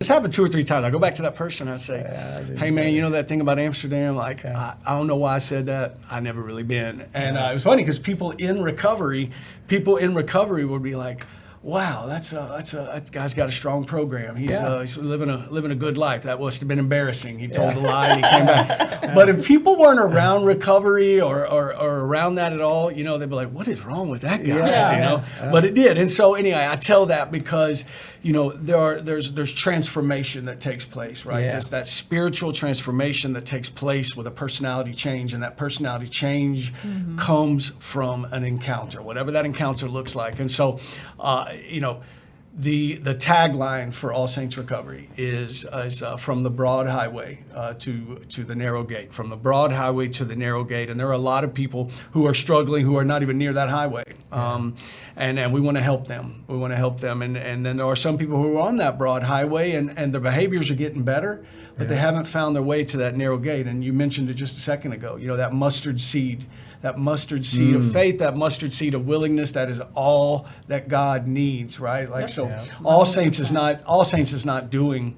It's happened 2 or 3 times. I go back to that person and I say, hey, man, you know that thing about Amsterdam? Like, I don't know why I said that. I never really been. And it was funny because people in recovery would be like, wow, that guy's got a strong program. He's living a good life. That must have been embarrassing. He told a lie and he came back. But if people weren't around recovery or around that at all, you know, they'd be like, what is wrong with that guy? You know? But it did. And so anyway, I tell that because, you know, there's transformation that takes place, right? Yeah. There's that spiritual transformation that takes place with a personality change, and that personality change comes from an encounter, whatever that encounter looks like. And so, you know, the tagline for All Saints Recovery is from the broad highway to the narrow gate, from the broad highway to the narrow gate. And there are a lot of people who are struggling, who are not even near that highway. And we want to help them. We want to help them. And then there are some people who are on that broad highway and their behaviors are getting better, but they haven't found their way to that narrow gate. And you mentioned it just a second ago, you know, that mustard seed of faith, that mustard seed of willingness, that is all that God needs, right? Like, all saints is not doing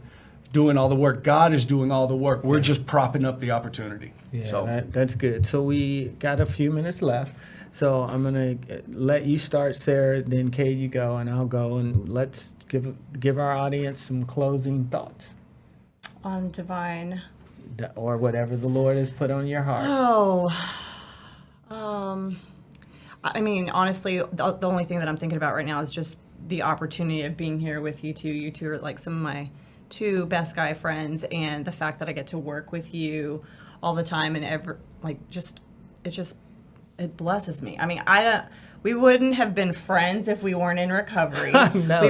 all the work. God is doing all the work. We're just propping up the opportunity. Yeah, so that's good. So we got a few minutes left. So I'm going to let you start, Sarah, then Kay, you go, and I'll go, and let's give our audience some closing thoughts. On divine. Or whatever the Lord has put on your heart. I mean, honestly, the only thing that I'm thinking about right now is just the opportunity of being here with you two. You two are like some of my 2 best guy friends, and the fact that I get to work with you all the time and it blesses me. I mean, we wouldn't have been friends if we weren't in recovery. No,